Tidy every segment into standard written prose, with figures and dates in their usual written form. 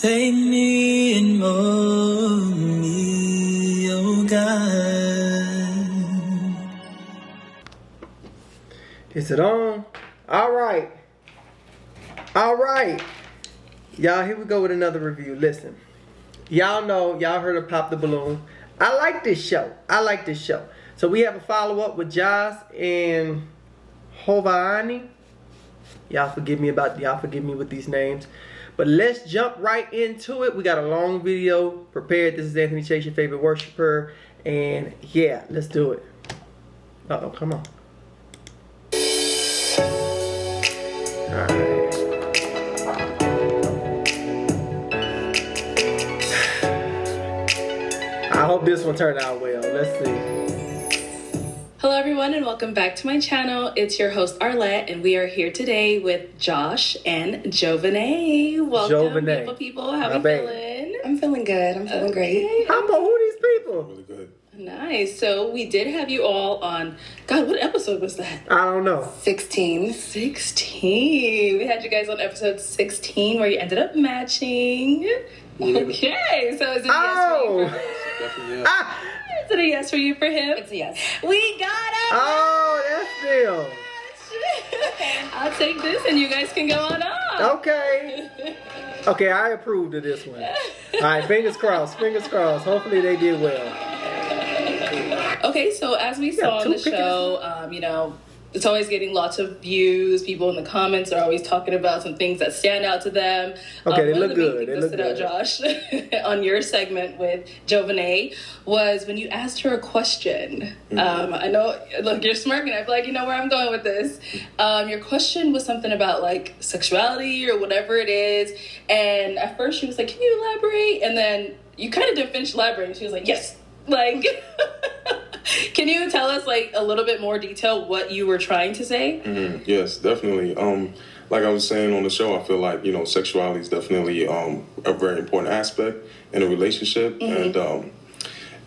Take me and mold me, oh God. Is it on? All right. Y'all, here we go with another review. Listen, y'all know, y'all heard of Pop the Balloon. I like this show. So we have a follow-up with Josh and Jovahnai. Y'all forgive me with these names. But let's jump right into it. We got a long video prepared. This is Anthony Chase, your favorite worshiper. And yeah, let's do it. Uh-oh, come on. Alright. I hope this one turned out well. Let's see. Hello everyone and welcome back to my channel. It's your host Arlette and we are here today with Josh and Jovahnai. Welcome people. How are you feeling? I'm feeling good. I'm feeling great. How about who these people? Really good. Nice. So we did have you all on, God, what episode was that? I don't know. 16. 16. We had you guys on episode 16 where you ended up matching. Yeah. Okay. So is it Definitely yes. Is it a yes for you for him? It's a yes. We got it. Oh, that's still. I'll take this and you guys can go on up. Okay, I approved of this one. All right, fingers crossed. Hopefully they did well. Okay, so as we saw on the show, it's always getting lots of views. People in the comments are always talking about some things that stand out to them. Okay, they look good. They look good. Josh, on your segment with Jovahnai was when you asked her a question. I know, look, you're smirking. I feel like you know where I'm going with this. Your question was something about like sexuality or whatever it is. And at first she was like, can you elaborate? And then you kind of didn't finish elaborating. She was like, yes. Like, can you tell us like a little bit more detail what you were trying to say? Yes, definitely. Like I was saying on the show, I feel like, sexuality is definitely a very important aspect in a relationship. And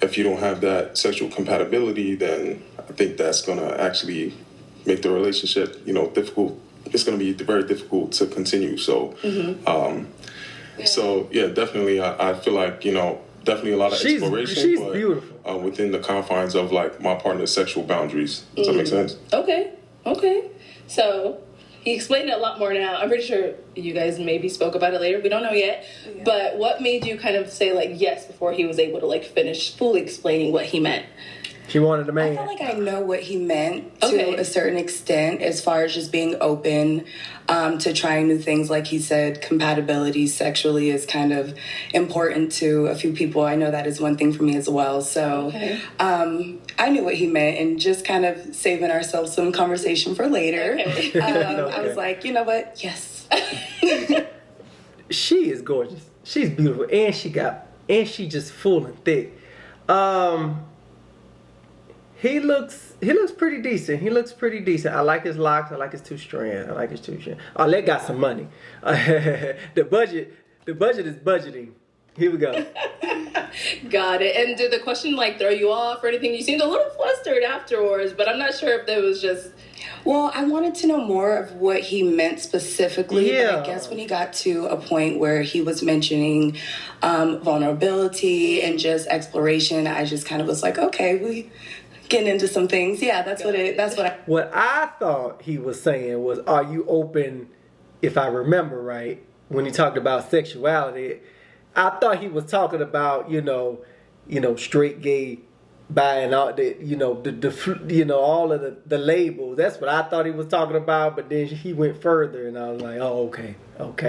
if you don't have that sexual compatibility, then I think that's going to actually make the relationship, difficult. It's going to be very difficult to continue. So, so yeah, definitely. I feel like, definitely a lot of exploration. She's beautiful. Within the confines of like my partner's sexual boundaries. Does that make sense? Okay. So he explained it a lot more now. I'm pretty sure you guys maybe spoke about it later. We don't know yet. Yeah. But what made you kind of say like yes before he was able to like finish fully explaining what he meant? She wanted a man. I feel like I know what he meant to a certain extent as far as just being open to trying new things. Like he said, compatibility sexually is kind of important to a few people. I know that is one thing for me as well. So I knew what he meant and just kind of saving ourselves some conversation for later. I was like, you know what? Yes. She is gorgeous. She's beautiful. And she just full and thick. He looks pretty decent. I like his locks. I like his two strand. Arlette got some money. The budget is budgeting. Here we go. Got it. And did the question like throw you off or anything? You seemed a little flustered afterwards, but I'm not sure if that was just... Well, I wanted to know more of what he meant specifically. Yeah. But I guess when he got to a point where he was mentioning vulnerability and just exploration, I just kind of was like, okay, we getting into some things. Yeah, What I thought he was saying was, are you open, if I remember right, when he talked about sexuality, I thought he was talking about, straight, gay, bi, and all the, all of the labels. That's what I thought he was talking about, but then he went further and I was like, oh, okay. What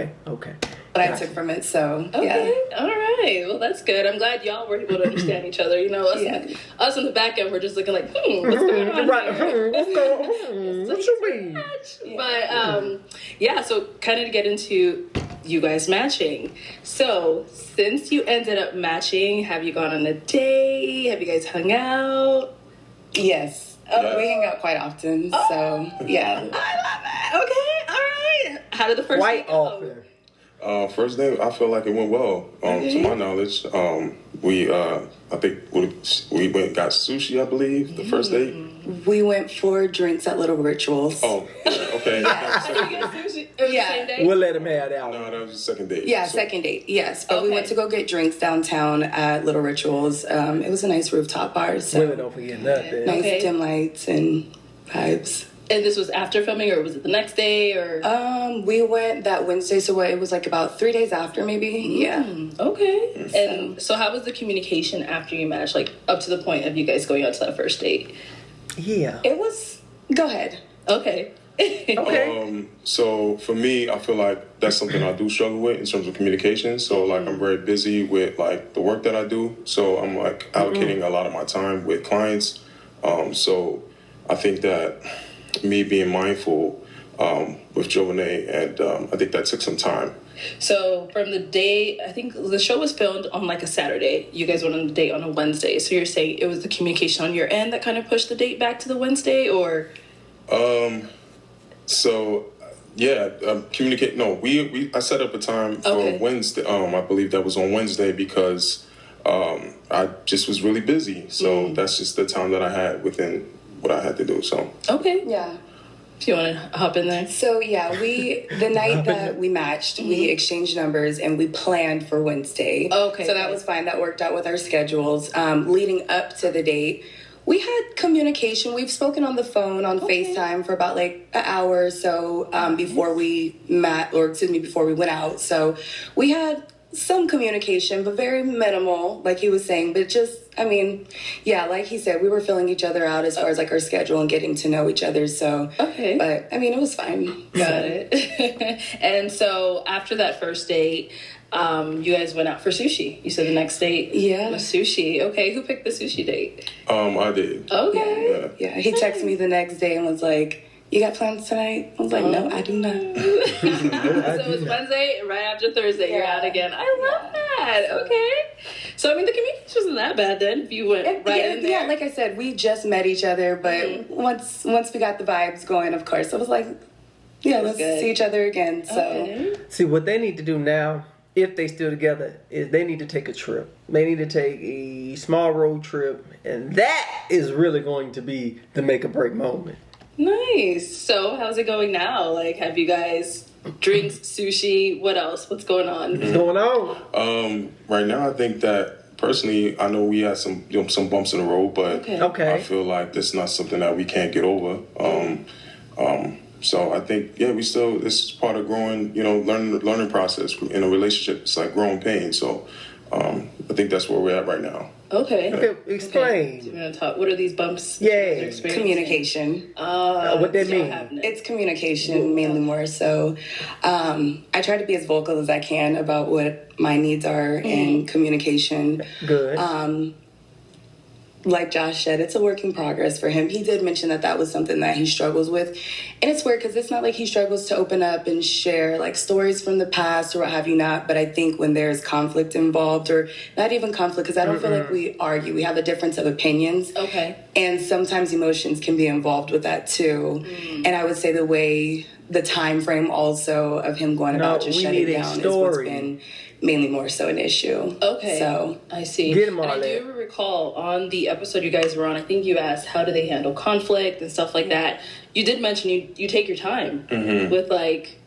I took from it, so okay, yeah. All right. Well, that's good. I'm glad y'all were able to understand each other. Us on the back end, we're just looking like, what's going on here? What you mean? But so kind of to get into you guys matching. So since you ended up matching, have you gone on a date? Have you guys hung out? Yes. We hang out quite often. So yeah. I love it. Okay. All right. How did the first date go? Often. First day, I feel like it went well. To my knowledge, I think we went and got sushi. I believe the first date. We went for drinks at Little Rituals. Oh, yeah, okay. How did you get sushi? It was the same day? We'll let him have that one. No, that was the second date. Yeah, second date. Yes, but we Okay. went to go get drinks downtown at Little Rituals. It was a nice rooftop bar. So Women don't forget nothing. nice Okay. dim lights and vibes. And this was after filming, or was it the next day? Or We went that Wednesday, so it was like about 3 days after, maybe. Yeah. okay. And so, how was the communication after you matched, like up to the point of you guys going out to that first date? Yeah. It was. Go ahead. Okay. Okay. So for me, I feel like that's something I do struggle with in terms of communication. So like I'm very busy with like the work that I do. So I'm like allocating a lot of my time with clients. So I think that me being mindful with Jovahnai, and I think that took some time. So from the day, I think the show was filmed on like a Saturday. You guys went on a date on a Wednesday. So you're saying it was the communication on your end that kind of pushed the date back to the Wednesday, or? So yeah, communicate. No, I set up a time for Okay. Wednesday. I believe that was on Wednesday because I just was really busy. So that's just the time that I had within what I had to do. So Okay. Yeah. If you want to hop in there. So yeah, the night that we matched, we exchanged numbers and we planned for Wednesday. Okay, So that good. was fine. That worked out with our schedules. Leading up to the date, we had communication. We've spoken on the phone on FaceTime for about like an hour or so before we met, or excuse me, before we went out. So we had some communication, but very minimal, like he was saying. But just, I mean, yeah, like he said, we were filling each other out as far as like our schedule and getting to know each other. So, Okay. but I mean, it was fine. Got it. And so after that first date, you guys went out for sushi. You said the next date Yeah. was sushi. Okay, who picked the sushi date? I did. Okay. Yeah. Yeah, he texted me the next day and was like, "You got plans tonight?" I was like, "No, I do not." So it was Wednesday, and right after Thursday, you're Yeah. out again. I love that. Okay. So, I mean, the communication wasn't that bad then, if you went right in there. Yeah, like I said, we just met each other, but once we got the vibes going, of course, I was like, "Yeah, let's good. see each other again." So. Okay. See, what they need to do now, if they still together, is they need to take a trip. They need to take a small road trip, and that is really going to be the make or break moment. Nice. So, how's it going now? Like, have you guys drinks, sushi? What else? What's going on? What's going on? Right now, I think that personally, I know we had some bumps in the road, but Okay. I feel like that's not something that we can't get over. So I think, yeah, this is part of growing, learning process in a relationship. It's like growing pain. So I think that's where we're at right now. Okay. Okay, explain. So we're gonna talk. What are these bumps? Yeah. that you're experiencing? Communication. What that so mean? having it. It's communication mainly more so. I try to be as vocal as I can about what my needs are in communication. Good. Like Josh said, it's a work in progress for him. He did mention that was something that he struggles with. And it's weird because it's not like he struggles to open up and share like stories from the past or what have you not. But I think when there's conflict involved, or not even conflict, because I don't feel like we argue. We have a difference of opinions. Okay. And sometimes emotions can be involved with that too. And I would say the time frame also of him going about just we shutting need a down is what's story. been mainly more so an issue. Okay. So I see. Get 'em, And I Arlette. do recall on the episode you guys were on, I think you asked how do they handle conflict and stuff like that. You did mention you take your time with like,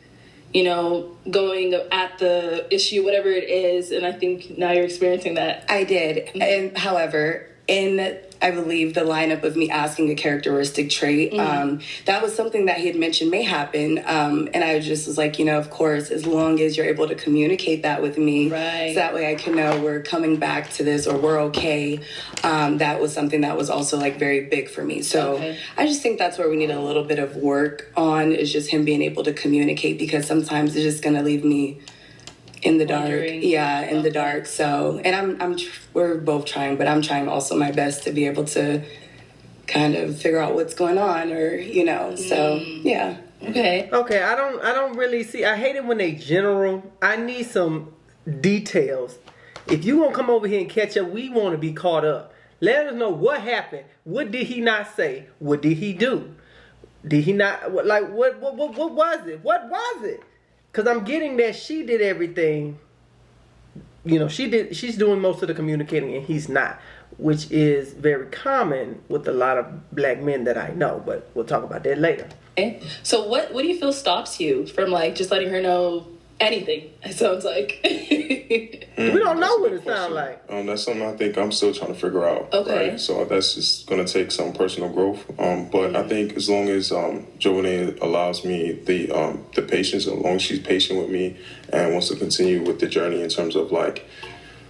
going at the issue, whatever it is, and I think now you're experiencing that. I did. And however, in I believe the lineup of me asking a characteristic trait, that was something that he had mentioned may happen. And I just was like, of course, as long as you're able to communicate that with me, Right. so that way I can know we're coming back to this or we're okay. That was something that was also like very big for me. So Okay. I just think that's where we need a little bit of work on, is just him being able to communicate, because sometimes it's just going to leave me in the dark. Wondering. Yeah, in the dark. So, and we're both trying, but I'm trying also my best to be able to kind of figure out what's going on, or so yeah. Okay. Okay, I don't really see. I hate it when they general. I need some details. If you want to come over here and catch up, we want to be caught up. Let us know what happened. What did he not say? What did he do? Did he not like what was it? What was it? Because I'm getting that she did everything. She's doing most of the communicating and he's not, which is very common with a lot of black men that I know, but we'll talk about that later. Okay. So what do you feel stops you from like just letting her know anything? It sounds like. We don't know what it sounds like. That's something I think I'm still trying to figure out. Okay. Right? So that's just going to take some personal growth. But I think as long as Jovahnai allows me the patience, as long as she's patient with me and wants to continue with the journey in terms of like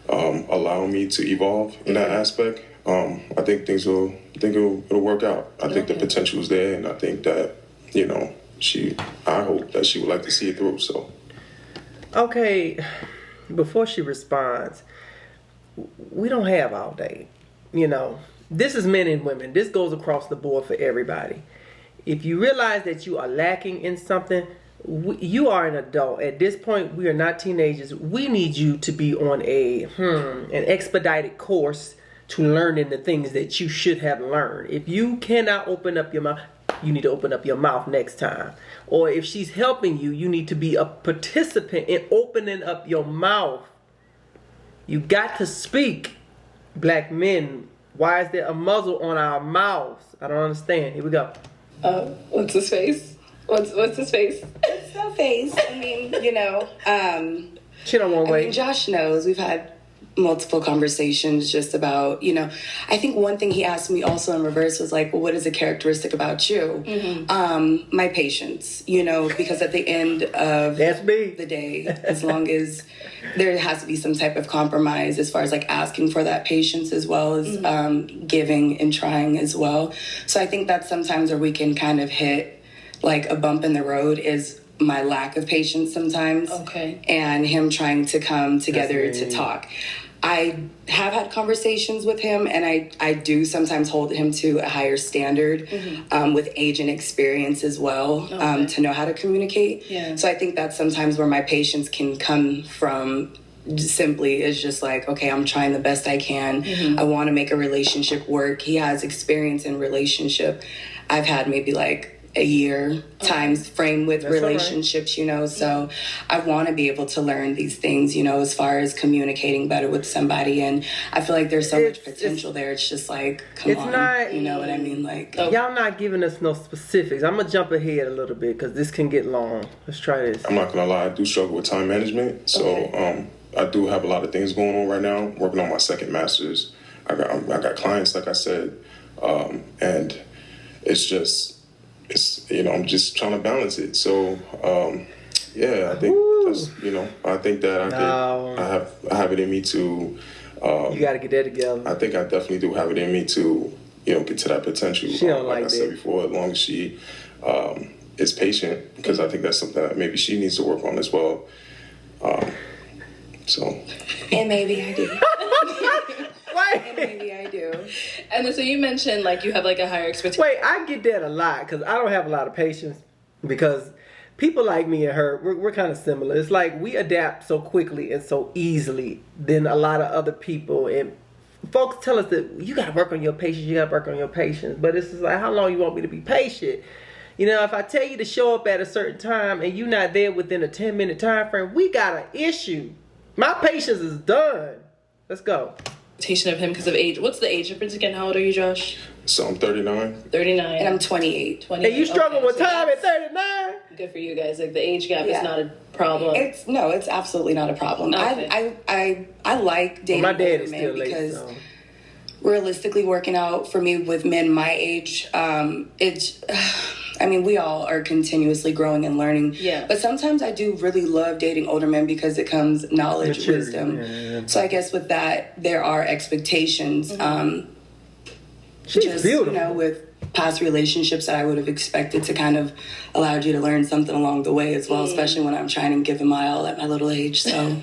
allowing me to evolve in that aspect, I think it'll work out. I think the potential is there, and I think that I hope that she would like to see it through. So. Okay, before she responds, we don't have all day. This is men and women. This goes across the board for everybody. If you realize that you are lacking in something, you are an adult. At this point, we are not teenagers. We need you to be on an expedited course to learning the things that you should have learned. If you cannot open up your mouth, you need to open up your mouth next time. Or if she's helping you, you need to be a participant in opening up your mouth. You got to speak. Black men, why is there a muzzle on our mouths? I don't understand. Here we go. What's his face? What's his face? It's no face. I mean, She don't want to wait. Josh knows. We've had multiple conversations just about, I think one thing he asked me also in reverse was like, well, what is a characteristic about you? Mm-hmm. My patience, because at the end of the day, as long as there has to be some type of compromise as far as like asking for that patience as well as giving and trying as well. So I think that's sometimes where we can kind of hit like a bump in the road is my lack of patience sometimes. Okay. And him trying to come together to talk. I have had conversations with him, and I do sometimes hold him to a higher standard with age and experience as well, to know how to communicate. Yeah. So I think that's sometimes where my patience can come from. Simply is just like, okay, I'm trying the best I can. I want to make a relationship work. He has experience in relationship. I've had maybe like a year times frame with relationships, so I want to be able to learn these things, as far as communicating better with somebody. And I feel like there's so much potential there. It's just like, come on, not, you know what I mean? Like, y'all not giving us no specifics. I'm going to jump ahead a little bit because this can get long. Let's try this. I'm not going to lie. I do struggle with time management. So I do have a lot of things going on right now. I'm working on my second master's. I got clients, like I said, and it's just, I'm just trying to balance it. So, I think I think that I have it in me to. You got to get that together. I think I definitely do have it in me to, get to that potential. She don't like I said before, as long as she is patient, because I think that's something that maybe she needs to work on as well. And maybe I do. Right. Maybe I do. And then, so you mentioned like you have like a higher expectation. Wait, I get that a lot because I don't have a lot of patience because people like me and her, we're kind of similar. It's like we adapt so quickly and so easily than a lot of other people. And folks tell us that you got to work on your patience, But it's just like, how long you want me to be patient? If I tell you to show up at a certain time and you're not there within a 10-minute time frame, we got an issue. My patience is done. Let's go. Of him because of age. What's the age difference again? How old are you, Josh? So I'm 39. 39. And I'm 28. And you struggle with time at 39? Good for you guys. Like the age gap is not a problem. It's absolutely not a problem. Okay. I like dating older men because realistically working out for me with men my age, we all are continuously growing and learning. Yeah. But sometimes I do really love dating older men because it comes knowledge, wisdom. Yeah. So I guess with that, there are expectations. She's beautiful. With past relationships that I would have expected to kind of allowed you to learn something along the way as well, especially when I'm trying to give him my all at my little age. So...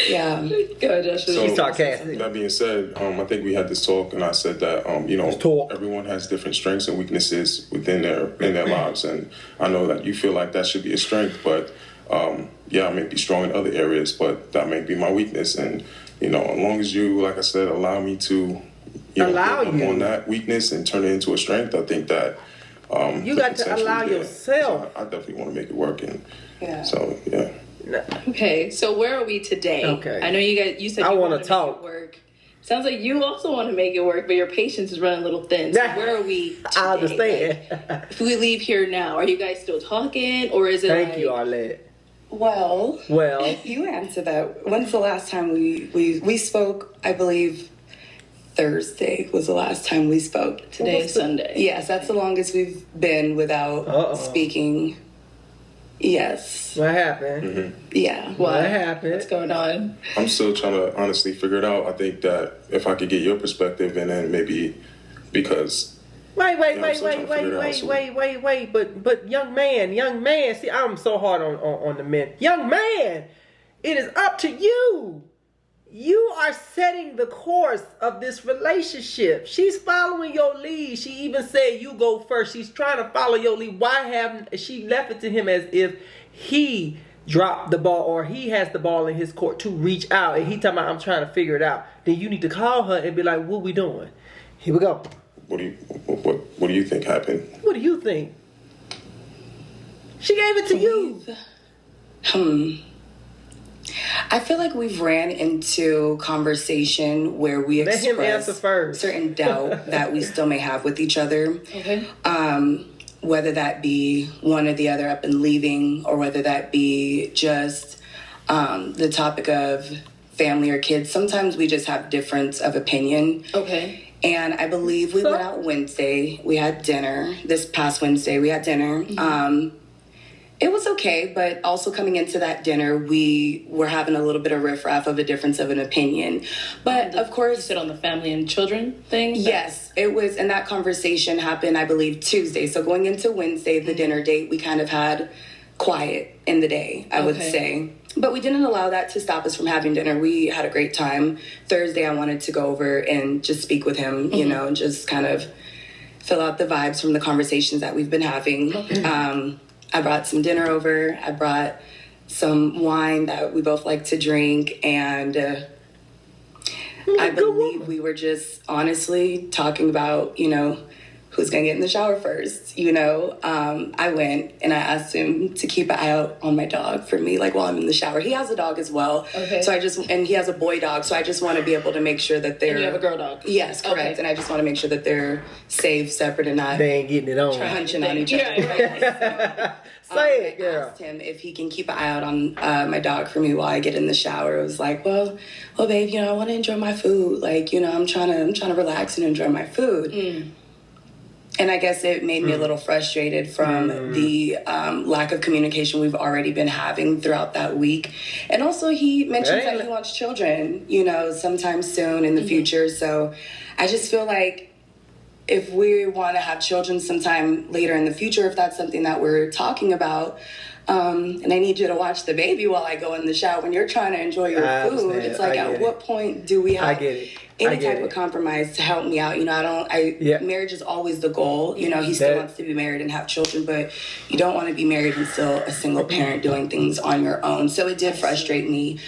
Yeah. Go ahead, Josh. So, that being said, I think we had this talk, and I said that everyone has different strengths and weaknesses within their lives, and I know that you feel like that should be a strength, but I may be strong in other areas, but that may be my weakness, and as long as you, like I said, allow me to work on that weakness and turn it into a strength, I think that You got to allow yourself. So I definitely want to make it work, and Yeah. so yeah. Okay, so where are we today? Okay. I know you said I you wanna want to talk. make it work. Sounds like you also want to make it work, but your patience is running a little thin. So where are we today? I understand. Like, if we leave here now, are you guys still talking, or is it Thank you, Arlette. Well, Well, you answer that. When's the last time we spoke? I believe Thursday was the last time we spoke. Today is Sunday. Yes, that's the longest we've been without speaking. Yes. what happened? Yeah. What happened? What's going on? I'm still trying to honestly figure it out. I think that if I could get your perspective, and then maybe because Wait. But young man. See, I'm so hard on the men. Young man, it is up to you. You are setting the course of this relationship. She's following your lead. She even said you go first. She's trying to follow your lead. Why haven't she left it to him as if he dropped the ball or he has the ball in his court to reach out, and he talking about I'm trying to figure it out? Then you need to call her and be like, what we doing? Here we go. what do you think happened? What do you think? She gave it to you. I feel like we've ran into conversation where we Let him answer express first. certain doubt that we still may have with each other. Okay. Whether that be one or the other up and leaving, or whether that be just the topic of family or kids. Sometimes we just have difference of opinion. Okay. And I believe we went out Wednesday. We had dinner. This past Wednesday, we had dinner. It was okay, but also coming into that dinner, we were having a little bit of riffraff of a difference of an opinion. But of course, You said on the family and children thing? yes, it was, and that conversation happened, I believe, Tuesday. So going into Wednesday, the dinner date, we kind of had quiet in the day, I would say. But we didn't allow that to stop us from having dinner. We had a great time. Thursday, I wanted to go over and just speak with him, you know, and just kind of fill out the vibes from the conversations that we've been having. I brought some dinner over. I brought some wine that we both like to drink. And I believe we were just honestly talking about, you know, who's going to get in the shower first. You know, I went and I asked him to keep an eye out on my dog for me, like while I'm in the shower. He has a dog as well. Okay. So and he has a boy dog. So I just want to be able to make sure that they're. And you have a girl dog? Yes, correct. Okay. And I just want to make sure that they're safe, separate, and not They ain't getting it on. punching on each other. Say it, I girl. asked him if he can keep an eye out on my dog for me while I get in the shower. It was like, well, babe, you know, I want to enjoy my food. Like, you know, I'm trying to relax and enjoy my food. And I guess it made me a little frustrated from the lack of communication we've already been having throughout that week. And also he mentions that he wants children, you know, sometime soon in the future. So I just feel like if we want to have children sometime later in the future, if that's something that we're talking about, and I need you to watch the baby while I go in the shower when you're trying to enjoy your food, it's like, at what point do we have any type of compromise to help me out? You know, marriage is always the goal. You know, he still wants to be married and have children, but you don't want to be married and still a single parent doing things on your own. So it did frustrate me.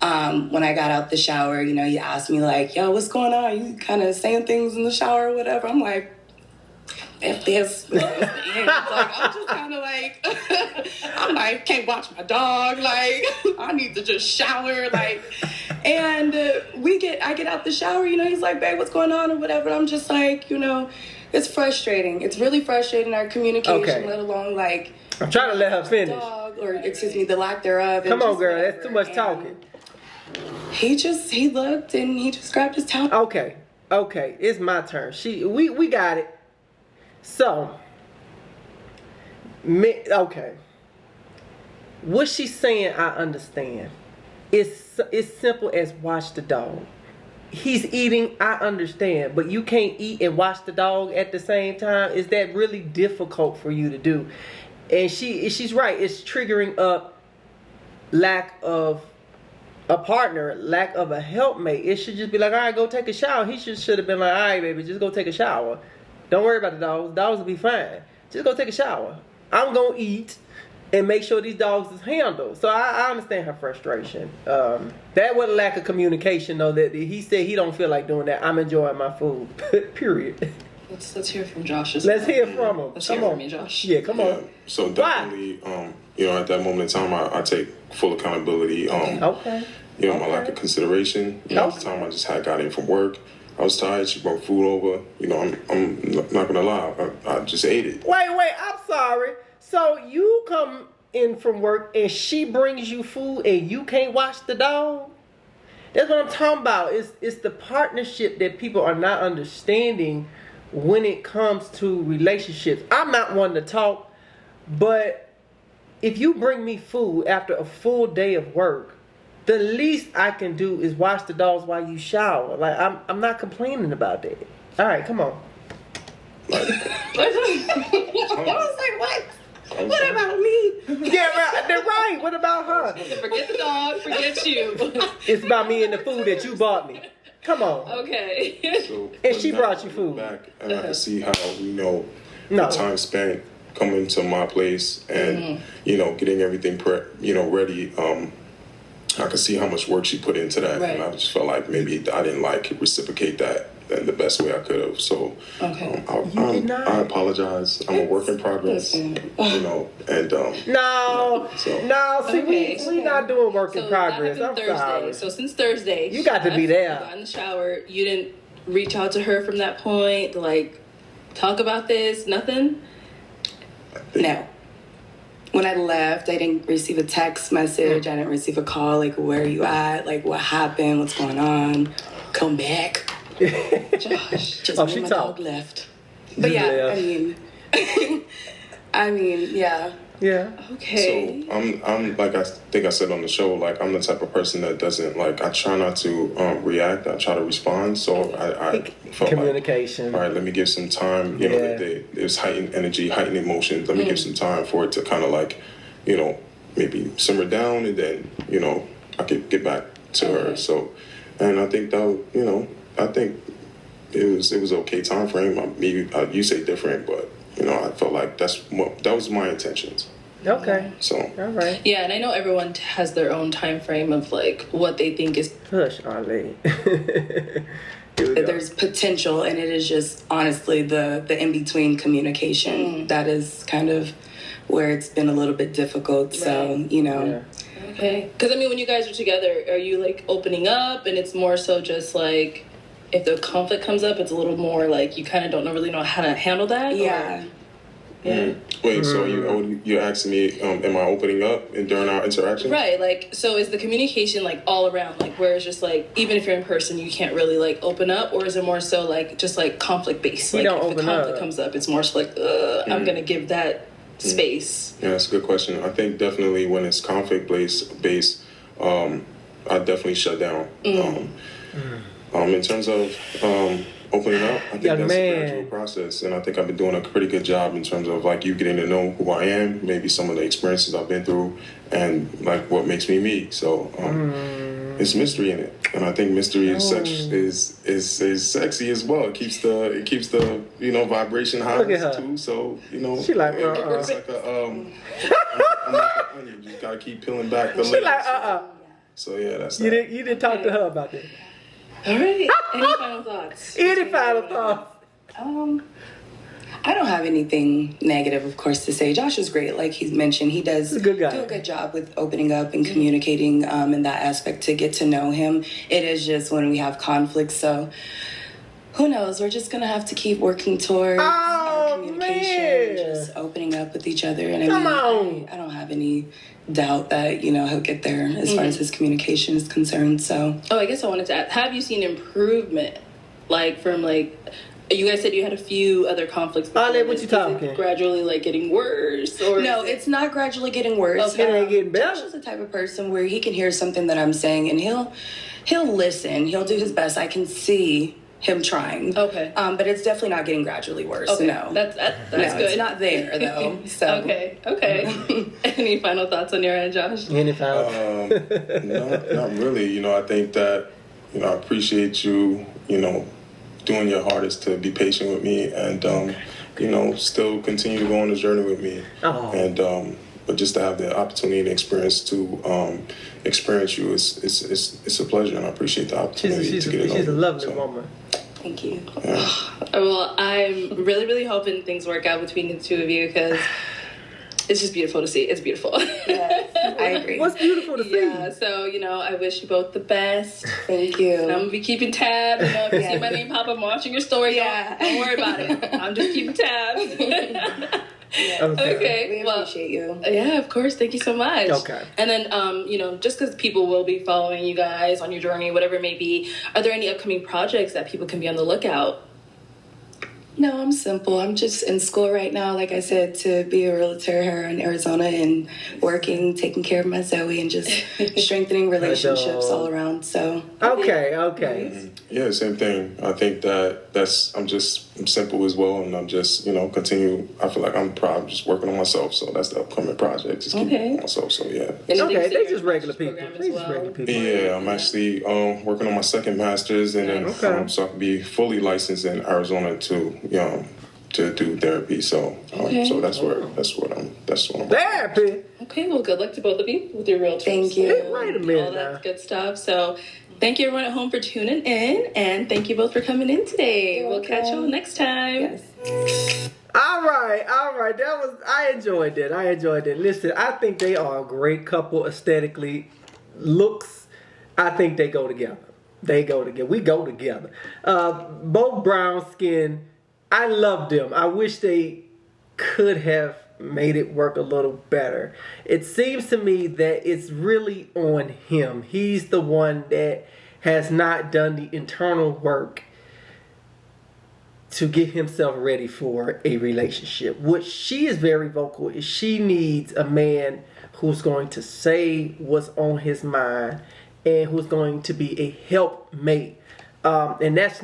When I got out the shower, you know, he asked me like, yo, what's going on? You kind of saying things in the shower or whatever. I'm like, if this was the end, like, I'm just kind of like, I'm like, can't watch my dog. Like, I need to just shower. Like, and I get out the shower, you know, he's like, babe, what's going on or whatever. I'm just like, you know, it's frustrating. It's really frustrating, our communication, let alone like. I'm trying to let her finish. Dog, or excuse me, the lack thereof. Come on, girl. That's too much talking. He looked and he just grabbed his towel. Okay. It's my turn. We got it. So, okay. What she's saying, I understand. It's simple as watch the dog. He's eating, I understand, but you can't eat and watch the dog at the same time. Is that really difficult for you to do? And she's right. It's triggering up lack of a partner, lack of a helpmate. It should just be like, all right, go take a shower. He should have been like, all right, baby, just go take a shower. Don't worry about the dogs. The dogs will be fine. Just go take a shower. I'm going to eat and make sure these dogs is handled. So I understand her frustration. That was a lack of communication, though, that he said he don't feel like doing that. I'm enjoying my food. Period. Let's hear from Josh. Let's hear from him. Let's Come hear on. from you, Josh. Yeah, come on. So definitely, at that moment in time, I take full accountability. Okay. My lack of consideration. At the time, I just had got in from work. I was tired. She brought food over. I'm not gonna lie. I just ate it. Wait. I'm sorry. So you come in from work and she brings you food and you can't watch the dog? That's what I'm talking about. It's the partnership that people are not understanding when it comes to relationships. I'm not one to talk, but if you bring me food after a full day of work, the least I can do is watch the dogs while you shower. Like, I'm not complaining about that. All right, come on. I was like, what? What about me? Yeah, right. They're right. What about her? Forget the dog. Forget you. It's about me and the food that you bought me. Come on. Okay. So, And she brought you food. Back, and I can see how No. the time spent coming to my place and getting everything ready. I could see how much work she put into that, and I just felt like maybe I didn't reciprocate that in the best way I could have. So I apologize. I'm a work in progress, and No. See, Okay. we not doing work in progress. That I'm happened Thursday. sorry. So since Thursday, You got to be there. You got in the shower. You didn't reach out to her from that point to talk about this. Nothing. No. When I left, I didn't receive a text message. I didn't receive a call. Like, where are you at? Like, what happened? What's going on? Come back. Josh. Just Oh, me she and my talked. dog left. But yeah, I mean, yeah. Yeah. Okay. So I'm like I think I said on the show, I'm the type of person that doesn't I try not to react. I try to respond. So I felt Communication. all right, let me give some time. There's heightened energy, heightened emotions. Let me give some time for it to kind of maybe simmer down, and then I could get back to her. So, and I think that I think it was okay time frame. Maybe you say different, but I felt like that was my intentions. Okay. So. All right. Yeah, and I know everyone has their own time frame of what they think is. Hush, Arlene. There's potential, and it is just honestly the in-between communication that is kind of where it's been a little bit difficult. Right. So, Yeah. Okay. Because when you guys are together, are you opening up, and it's more so just if the conflict comes up, it's a little more you kind of don't really know how to handle that? yeah. Yeah. Wait, so you're asking me, am I opening up during our interaction? Right, so is the communication all around, where it's just even if you're in person, you can't really open up, or is it more so just conflict based? You don't if the open conflict up. comes up, it's more so I'm gonna give that space. Yeah, that's a good question. I think definitely when it's conflict based, I definitely shut down. In terms of opening up, I think that's a gradual process, and I think I've been doing a pretty good job in terms of you getting to know who I am, maybe some of the experiences I've been through, and what makes me me. So it's mystery in it, and I think mystery is sexy as well. It keeps the vibration high too. So She like it's like I'm like an onion. You just gotta keep peeling back the layers. She like So yeah, that's You that. didn't talk to her about that. All right. Any final thoughts? Any final thoughts? I don't have anything negative, of course, to say. Josh is great. Like he's mentioned, he does He's a good guy. do a good job with opening up and communicating in that aspect to get to know him. It is just when we have conflicts, so who knows? We're just going to have to keep working towards our communication and just opening up with each other. And I don't have any doubt that, he'll get there as far as his communication is concerned, so. Oh, I guess I wanted to ask, have you seen improvement? From you guys said you had a few other conflicts. What you talking? Is it gradually getting worse, or no? It's not gradually getting worse. Okay. It ain't getting better. Josh is the type of person where he can hear something that I'm saying and he'll listen. He'll do his best. I can see him trying. Okay. But it's definitely not getting gradually worse. Okay. No. That's good. It's not there though. So. Okay. Any final thoughts on your end, Josh? Any final? No, not really. I think that I appreciate you. Doing your hardest to be patient with me and still continue to go on the journey with me. Oh. And but just to have the opportunity and experience to experience you it's a pleasure, and I appreciate the opportunity to get to know you. She's a lovely woman. Thank you. Yeah. Well, I'm really, really hoping things work out between the two of you because it's just beautiful to see. It's beautiful. Yes, I agree. What's beautiful to see? Yeah, so, I wish you both the best. Thank you. And I'm going to be keeping tabs. If you see my name pop up, I'm watching your story. Yeah. Don't worry about it. I'm just keeping tabs. Okay. We appreciate you. Yeah, of course. Thank you so much. Okay. And then, just because people will be following you guys on your journey, whatever it may be, are there any upcoming projects that people can be on the lookout? No, I'm simple. I'm just in school right now, like I said, to be a realtor here in Arizona and working, taking care of my Zoe and just strengthening relationships all around. So Okay. Yeah, same thing. I think I'm simple as well, and I'm just, continue. I feel like I'm just working on myself, so that's the upcoming project. Just keep working on myself, so yeah. Okay, they just regular people. Yeah, I'm actually working on my second master's, and then so I can be fully licensed in Arizona to do therapy. So so that's what I'm Therapy. Okay, well, good luck to both of you with your real Thank you. Hey, wait a minute all that now. good stuff. So thank you everyone at home for tuning in, and thank you both for coming in today. We'll catch you all next time. yes. All right. I enjoyed that. Listen, I think they are a great couple aesthetically. Looks, I think they go together. We go together. Both brown skin. I love them. I wish they could have made it work a little better. It seems to me that it's really on him. He's the one that has not done the internal work to get himself ready for a relationship. What she is very vocal is she needs a man who's going to say what's on his mind and who's going to be a helpmate. And that's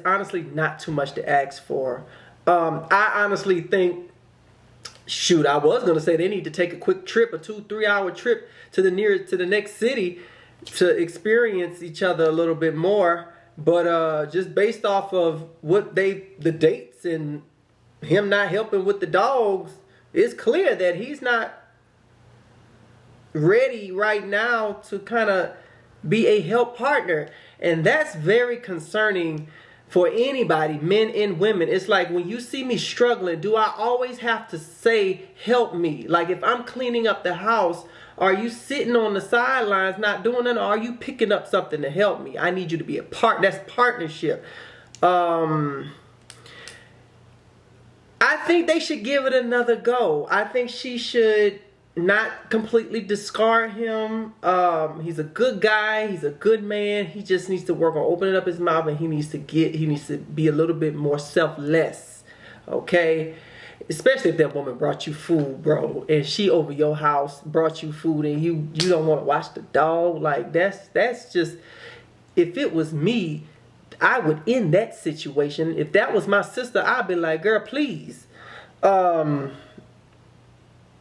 honestly not too much to ask for. I honestly think, I was gonna say they need to take a quick trip, a 2-3 hour trip to the next city to experience each other a little bit more. But just based off of the dates and him not helping with the dogs, it's clear that he's not ready right now to kind of be a help partner. And that's very concerning for anybody, men and women. It's like when you see me struggling, do I always have to say, help me? Like if I'm cleaning up the house, are you sitting on the sidelines not doing it, or are you picking up something to help me? I need you to be a part. That's partnership. I think they should give it another go. I think she should not completely discard him. He's a good guy. He's a good man. He just needs to work on opening up his mouth, and he needs to be a little bit more selfless. Okay? Especially if that woman brought you food, bro, and she over your house brought you food, and you don't want to watch the dog. Like that's just, if it was me, I would end that situation. If that was my sister, I'd be like, girl, please.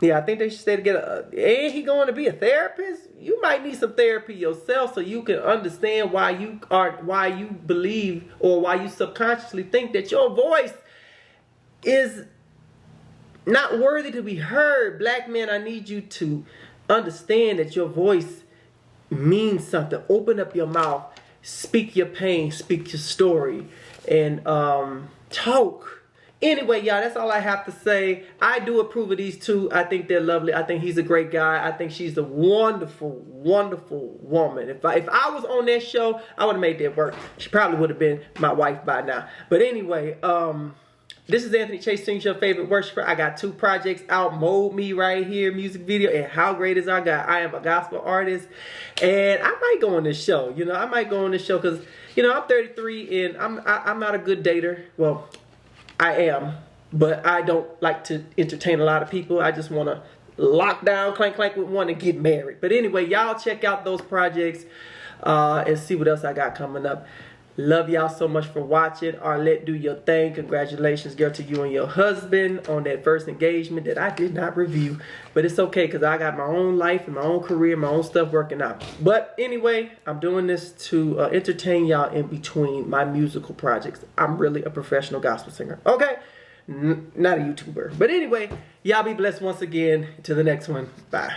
Yeah, I think they should stay together. Ain't he going to be a therapist? You might need some therapy yourself so you can understand why you believe, or why you subconsciously think that your voice is not worthy to be heard. Black men, I need you to understand that your voice means something. Open up your mouth, speak your pain, speak your story, and talk. Anyway, y'all, that's all I have to say. I do approve of these two. I think they're lovely. I think he's a great guy. I think she's a wonderful, wonderful woman. If I was on that show, I would have made that work. She probably would have been my wife by now. But anyway, this is Anthony Chase, Sings Your Favorite Worshiper. I got 2 projects out. Mold Me right here, music video, and How Great Is Our God. I am a gospel artist, and I might go on this show. I might go on this show because, I'm 33 and I'm not a good dater. Well, I am, but I don't like to entertain a lot of people. I just want to lock down, clank with one, and get married. But anyway, y'all check out those projects and see what else I got coming up. Love y'all so much for watching. Arlette, do your thing. Congratulations, girl, to you and your husband on that first engagement that I did not review. But it's okay because I got my own life and my own career, my own stuff working out. But anyway, I'm doing this to entertain y'all in between my musical projects. I'm really a professional gospel singer. Okay? Not a YouTuber. But anyway, y'all be blessed once again. To the next one. Bye.